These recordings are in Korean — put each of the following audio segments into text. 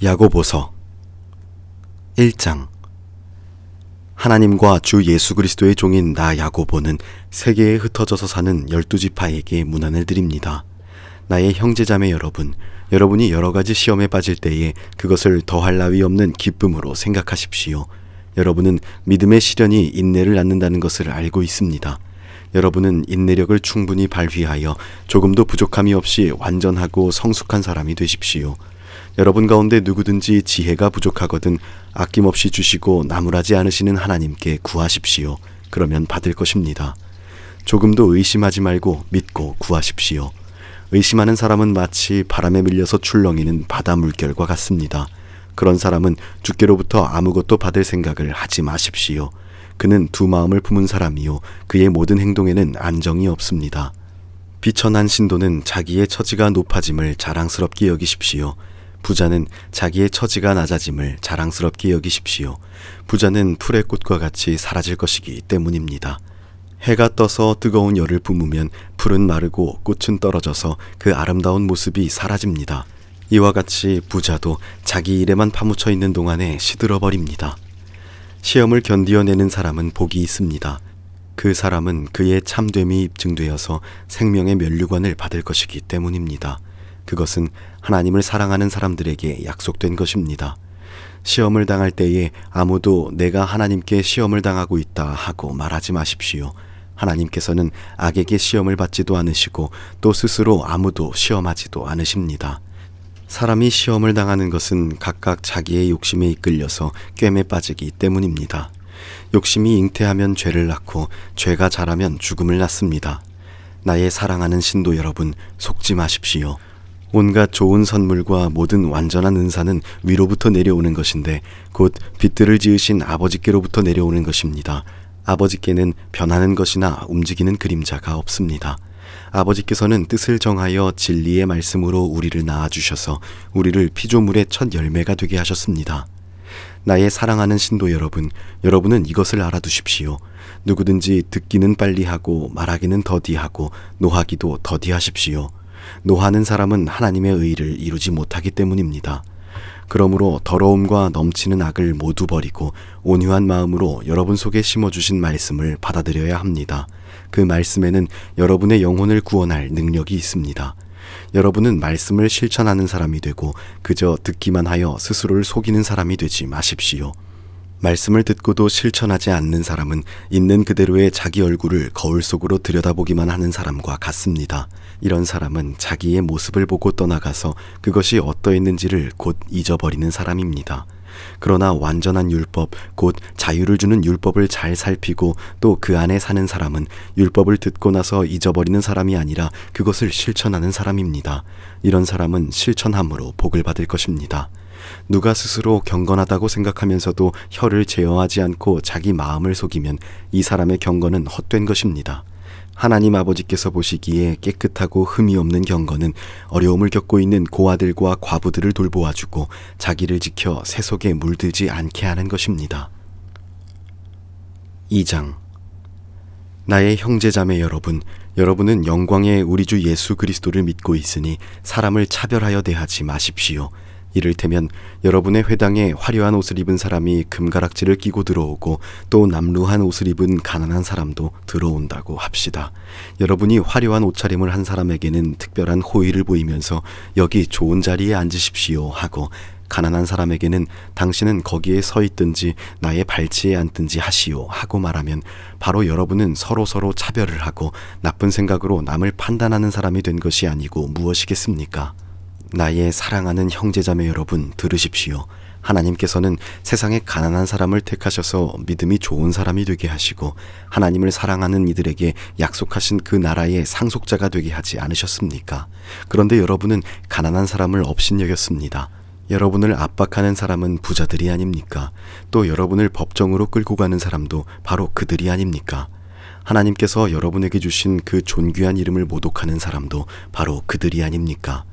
야고보서 1장. 하나님과 주 예수 그리스도의 종인 나 야고보는 세계에 흩어져서 사는 12지파에게 문안을 드립니다. 나의 형제자매 여러분, 여러분이 여러가지 시험에 빠질 때에 그것을 더할 나위 없는 기쁨으로 생각하십시오. 여러분은 믿음의 시련이 인내를 낳는다는 것을 알고 있습니다. 여러분은 인내력을 충분히 발휘하여 조금도 부족함이 없이 완전하고 성숙한 사람이 되십시오. 여러분 가운데 누구든지 지혜가 부족하거든 아낌없이 주시고 나무라지 않으시는 하나님께 구하십시오. 그러면 받을 것입니다. 조금도 의심하지 말고 믿고 구하십시오. 의심하는 사람은 마치 바람에 밀려서 출렁이는 바다 물결과 같습니다. 그런 사람은 주께로부터 아무것도 받을 생각을 하지 마십시오. 그는 두 마음을 품은 사람이요 그의 모든 행동에는 안정이 없습니다. 비천한 신도는 자기의 처지가 높아짐을 자랑스럽게 여기십시오. 부자는 자기의 처지가 낮아짐을 자랑스럽게 여기십시오. 부자는 풀의 꽃과 같이 사라질 것이기 때문입니다. 해가 떠서 뜨거운 열을 뿜으면 풀은 마르고 꽃은 떨어져서 그 아름다운 모습이 사라집니다. 이와 같이 부자도 자기 일에만 파묻혀 있는 동안에 시들어버립니다. 시험을 견디어내는 사람은 복이 있습니다. 그 사람은 그의 참됨이 입증되어서 생명의 면류관을 받을 것이기 때문입니다. 그것은 하나님을 사랑하는 사람들에게 약속된 것입니다. 시험을 당할 때에 아무도 내가 하나님께 시험을 당하고 있다 하고 말하지 마십시오. 하나님께서는 악에게 시험을 받지도 않으시고 또 스스로 아무도 시험하지도 않으십니다. 사람이 시험을 당하는 것은 각각 자기의 욕심에 이끌려서 꿰매 빠지기 때문입니다. 욕심이 잉태하면 죄를 낳고 죄가 자라면 죽음을 낳습니다. 나의 사랑하는 신도 여러분, 속지 마십시오. 온갖 좋은 선물과 모든 완전한 은사는 위로부터 내려오는 것인데 곧 빛들을 지으신 아버지께로부터 내려오는 것입니다. 아버지께는 변하는 것이나 움직이는 그림자가 없습니다. 아버지께서는 뜻을 정하여 진리의 말씀으로 우리를 낳아주셔서 우리를 피조물의 첫 열매가 되게 하셨습니다. 나의 사랑하는 신도 여러분, 여러분은 이것을 알아두십시오. 누구든지 듣기는 빨리 하고 말하기는 더디하고 노하기도 더디하십시오. 노하는 사람은 하나님의 의를 이루지 못하기 때문입니다. 그러므로 더러움과 넘치는 악을 모두 버리고 온유한 마음으로 여러분 속에 심어주신 말씀을 받아들여야 합니다. 그 말씀에는 여러분의 영혼을 구원할 능력이 있습니다. 여러분은 말씀을 실천하는 사람이 되고 그저 듣기만 하여 스스로를 속이는 사람이 되지 마십시오. 말씀을 듣고도 실천하지 않는 사람은 있는 그대로의 자기 얼굴을 거울 속으로 들여다보기만 하는 사람과 같습니다. 이런 사람은 자기의 모습을 보고 떠나가서 그것이 어떠했는지를 곧 잊어버리는 사람입니다. 그러나 완전한 율법, 곧 자유를 주는 율법을 잘 살피고 또 그 안에 사는 사람은 율법을 듣고 나서 잊어버리는 사람이 아니라 그것을 실천하는 사람입니다. 이런 사람은 실천함으로 복을 받을 것입니다. 누가 스스로 경건하다고 생각하면서도 혀를 제어하지 않고 자기 마음을 속이면 이 사람의 경건은 헛된 것입니다. 하나님 아버지께서 보시기에 깨끗하고 흠이 없는 경건은 어려움을 겪고 있는 고아들과 과부들을 돌보아주고 자기를 지켜 새 속에 물들지 않게 하는 것입니다. 2장. 나의 형제자매 여러분, 여러분은 영광의 우리 주 예수 그리스도를 믿고 있으니 사람을 차별하여 대하지 마십시오. 이를테면 여러분의 회당에 화려한 옷을 입은 사람이 금가락지를 끼고 들어오고 또 남루한 옷을 입은 가난한 사람도 들어온다고 합시다. 여러분이 화려한 옷차림을 한 사람에게는 특별한 호의를 보이면서 여기 좋은 자리에 앉으십시오 하고 가난한 사람에게는 당신은 거기에 서 있든지 나의 발치에 앉든지 하시오 하고 말하면 바로 여러분은 서로서로 차별을 하고 나쁜 생각으로 남을 판단하는 사람이 된 것이 아니고 무엇이겠습니까? 나의 사랑하는 형제자매 여러분, 들으십시오. 하나님께서는 세상에 가난한 사람을 택하셔서 믿음이 좋은 사람이 되게 하시고 하나님을 사랑하는 이들에게 약속하신 그 나라의 상속자가 되게 하지 않으셨습니까? 그런데 여러분은 가난한 사람을 업신여겼습니다. 여러분을 압박하는 사람은 부자들이 아닙니까? 또 여러분을 법정으로 끌고 가는 사람도 바로 그들이 아닙니까? 하나님께서 여러분에게 주신 그 존귀한 이름을 모독하는 사람도 바로 그들이 아닙니까?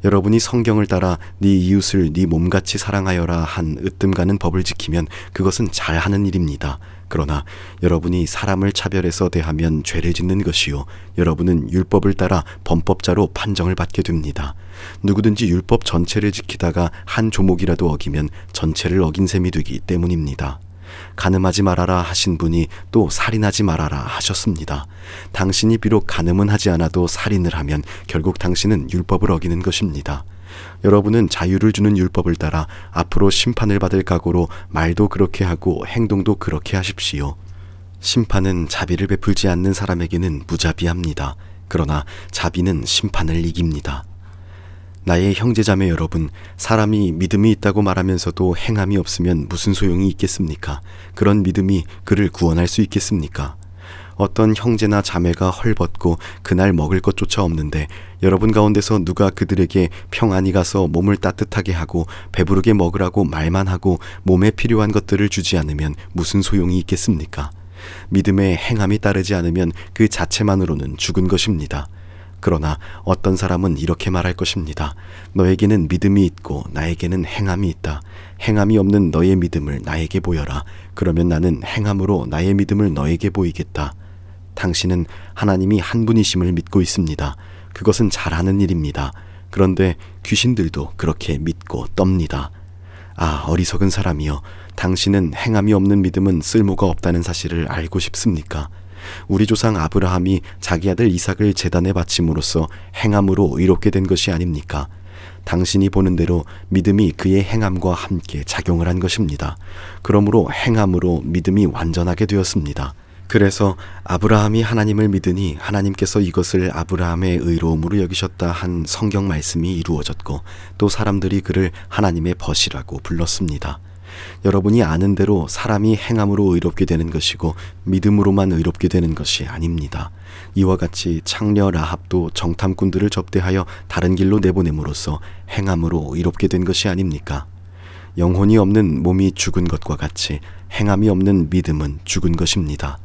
여러분이 성경을 따라 네 이웃을 네 몸같이 사랑하여라 한 으뜸가는 법을 지키면 그것은 잘하는 일입니다. 그러나 여러분이 사람을 차별해서 대하면 죄를 짓는 것이요 여러분은 율법을 따라 범법자로 판정을 받게 됩니다. 누구든지 율법 전체를 지키다가 한 조목이라도 어기면 전체를 어긴 셈이 되기 때문입니다. 간음하지 말아라 하신 분이 또 살인하지 말아라 하셨습니다. 당신이 비록 간음은 하지 않아도 살인을 하면 결국 당신은 율법을 어기는 것입니다. 여러분은 자유를 주는 율법을 따라 앞으로 심판을 받을 각오로 말도 그렇게 하고 행동도 그렇게 하십시오. 심판은 자비를 베풀지 않는 사람에게는 무자비합니다. 그러나 자비는 심판을 이깁니다. 나의 형제자매 여러분, 사람이 믿음이 있다고 말하면서도 행함이 없으면 무슨 소용이 있겠습니까? 그런 믿음이 그를 구원할 수 있겠습니까? 어떤 형제나 자매가 헐벗고 그날 먹을 것조차 없는데 여러분 가운데서 누가 그들에게 평안히 가서 몸을 따뜻하게 하고 배부르게 먹으라고 말만 하고 몸에 필요한 것들을 주지 않으면 무슨 소용이 있겠습니까? 믿음에 행함이 따르지 않으면 그 자체만으로는 죽은 것입니다. 그러나 어떤 사람은 이렇게 말할 것입니다. 너에게는 믿음이 있고 나에게는 행함이 있다. 행함이 없는 너의 믿음을 나에게 보여라. 그러면 나는 행함으로 나의 믿음을 너에게 보이겠다. 당신은 하나님이 한 분이심을 믿고 있습니다. 그것은 잘하는 일입니다. 그런데 귀신들도 그렇게 믿고 떱니다. 아, 어리석은 사람이여. 당신은 행함이 없는 믿음은 쓸모가 없다는 사실을 알고 싶습니까? 우리 조상 아브라함이 자기 아들 이삭을 제단에 바침으로써 행함으로 의롭게 된 것이 아닙니까? 당신이 보는 대로 믿음이 그의 행함과 함께 작용을 한 것입니다. 그러므로 행함으로 믿음이 완전하게 되었습니다. 그래서 아브라함이 하나님을 믿으니 하나님께서 이것을 아브라함의 의로움으로 여기셨다 한 성경 말씀이 이루어졌고 또 사람들이 그를 하나님의 벗이라고 불렀습니다. 여러분이 아는 대로 사람이 행함으로 의롭게 되는 것이고 믿음으로만 의롭게 되는 것이 아닙니다. 이와 같이 창녀 라합도 정탐꾼들을 접대하여 다른 길로 내보냄으로써 행함으로 의롭게 된 것이 아닙니까? 영혼이 없는 몸이 죽은 것과 같이 행함이 없는 믿음은 죽은 것입니다.